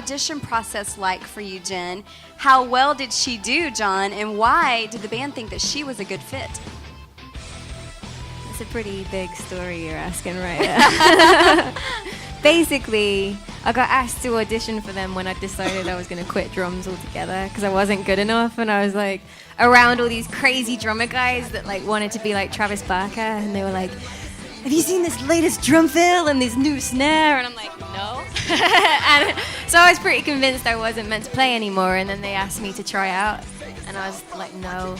audition process like for you, Jen? How well did she do, John? And why did the band think that she was a good fit? It's a pretty big story you're asking right now. Basically, I got asked to audition for them when I decided I was going to quit drums altogether because I wasn't good enough, and I was like around all these crazy drummer guys that like wanted to be like Travis Barker, and they were like, have you seen this latest drum fill and this new snare? And I'm like, no. And so I was pretty convinced I wasn't meant to play anymore, and then they asked me to try out, and I was like, no.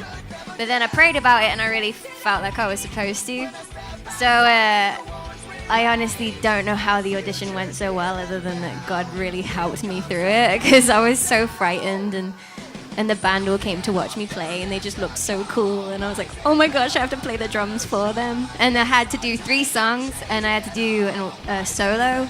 But then I prayed about it, and I really felt like I was supposed to. So I honestly don't know how the audition went so well, other than that God really helped me through it, because I was so frightened, and the band all came to watch me play, and they just looked so cool, and I was like, oh my gosh, I have to play the drums for them. And I had to do 3 songs, and I had to do a solo,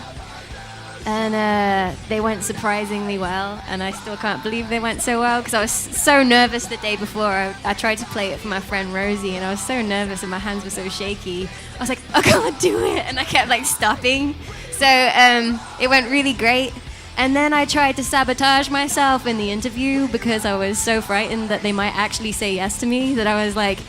and they went surprisingly well, and I still can't believe they went so well, because I was so nervous the day before. I tried to play it for my friend Rosie, and I was so nervous, and my hands were so shaky. I was like, I can't do it, and I kept like stopping. So it went really great. And then I tried to sabotage myself in the interview because I was so frightened that they might actually say yes to me, that I was like,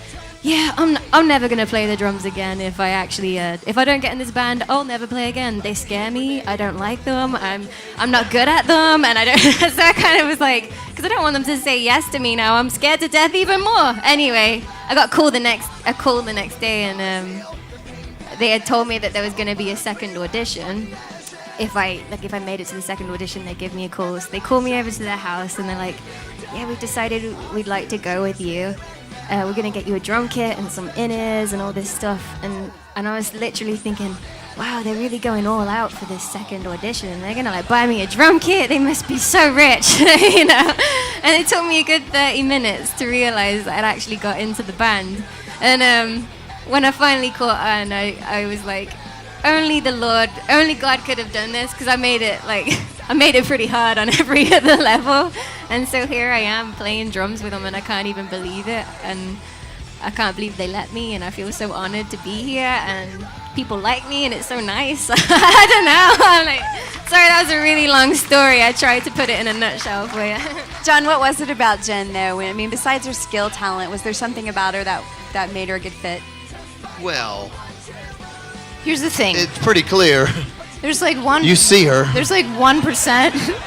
yeah, I'm never gonna play the drums again. If I actually if I don't get in this band, I'll never play again. They scare me. I don't like them. I'm not good at them, and I don't. So I kind of was like, because I don't want them to say yes to me now. I'm scared to death even more. Anyway, I got called the next day, and they had told me that there was gonna be a second audition. If I made it to the second audition, they'd give me a call. So they called me over to their house, and they're like, yeah, we've decided we'd like to go with you. We're going to get you a drum kit and some in-ears and all this stuff. And I was literally thinking, wow, they're really going all out for this second audition. They're going to like buy me a drum kit. They must be so rich, you know. And it took me a good 30 minutes to realize that I'd actually got into the band. And when I finally caught on, I was like, only God could have done this, because I made it pretty hard on every other level. And so here I am playing drums with them, and I can't even believe it. And I can't believe they let me, and I feel so honored to be here, and people like me, and it's so nice. I don't know. I'm like, sorry, that was a really long story. I tried to put it in a nutshell for you. John, what was it about Jen, though? I mean, besides her skill talent, was there something about her that made her a good fit? Well, here's the thing. It's pretty clear. There's like one. You see her. There's like 1%.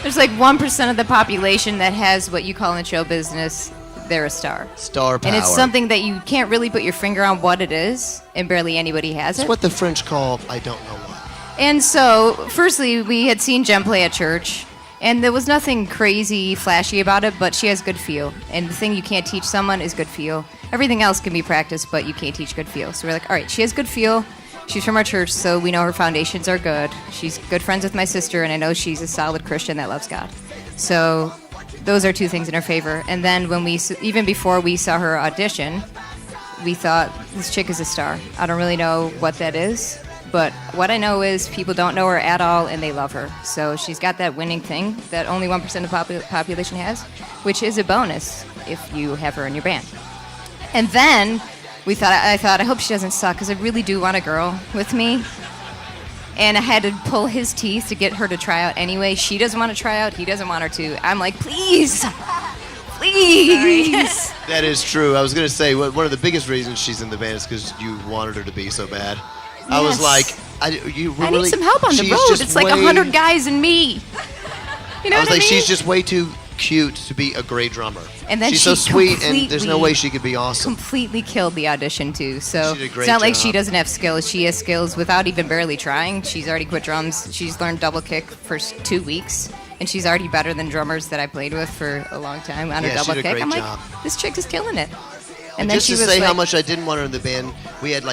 There's like 1% of the population that has what you call in show business, they're a star. Star power. And it's something that you can't really put your finger on what it is, and barely anybody has it. It's what the French call, I don't know what. And so, firstly, we had seen Jen play at church, and there was nothing crazy, flashy about it, but she has good feel. And the thing you can't teach someone is good feel. Everything else can be practiced, but you can't teach good feel. So we're like, all right, she has good feel. She's from our church, so we know her foundations are good. She's good friends with my sister, and I know she's a solid Christian that loves God. So those are 2 things in her favor. And then even before we saw her audition, we thought, this chick is a star. I don't really know what that is, but what I know is people don't know her at all, and they love her. So she's got that winning thing that only 1% of the population has, which is a bonus if you have her in your band. And then I thought, I hope she doesn't suck, because I really do want a girl with me. And I had to pull his teeth to get her to try out anyway. She doesn't want to try out. He doesn't want her to. I'm like, please. Please. That is true. I was going to say, one of the biggest reasons she's in the band is because you wanted her to be so bad. Yes. I was like, I need some help on the road. It's like 100 guys and me. You know I was what like, I mean? she's just way too cute to be a great drummer. And then she's so sweet, and there's no way she could be awesome. Completely killed the audition too. So she did a great it's not like job. she doesn't have skills. She has skills without even barely trying. She's already quit drums. She's learned double kick for 2 weeks, and she's already better than drummers that I played with for a long time on her double she did a kick. great I'm job. like, this chick is killing it. And then just she to was say like, how much I didn't want her in the band, we had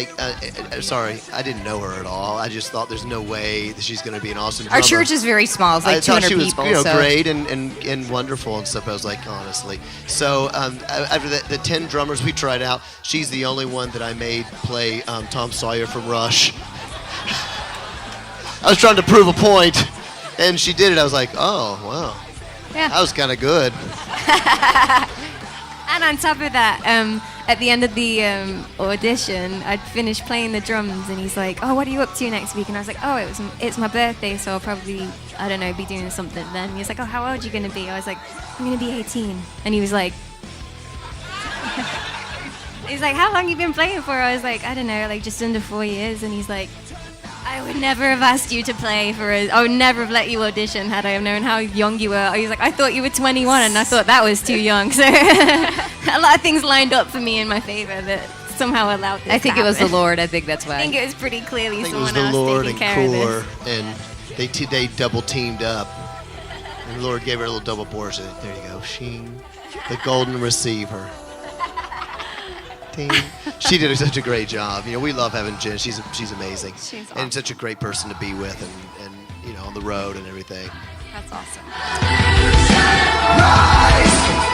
sorry, I didn't know her at all. I just thought there's no way that she's going to be an awesome drummer. Our church is very small. It's like I 200 thought she was, people. great and wonderful and stuff. I was like, honestly. So after the 10 drummers we tried out, she's the only one that I made play Tom Sawyer from Rush. I was trying to prove a point, and she did it. I was like, oh, wow. Yeah. That was kind of good. And And on top of that, at the end of the audition, I'd finished playing the drums, and he's like, "Oh, what are you up to next week?" And I was like, "Oh, it's my birthday, so I'll probably, I don't know, be doing something then." He's like, "Oh, how old are you gonna be?" I was like, "I'm gonna be 18." And he was like, "How long you been playing for?" I was like, "I don't know, like just under 4 years." And he's like, "I would never have asked you to play for us. I would never have let you audition had I have known how young you were." He's like, "I thought you were 21, and I thought that was too young." So a lot of things lined up for me in my favor that somehow allowed this I think to it was the happen. Lord. I think that's why. I think it was pretty clearly I think it was someone the else Lord taking and care of Core, this. and they double teamed up. And the Lord gave her a little double portion. There you go, shing, the golden receiver. Ding. She did such a great job. You know, we love having Jen. She's amazing, She's and awesome. such a great person to be with, and you know, on the road and everything. That's awesome. Rise.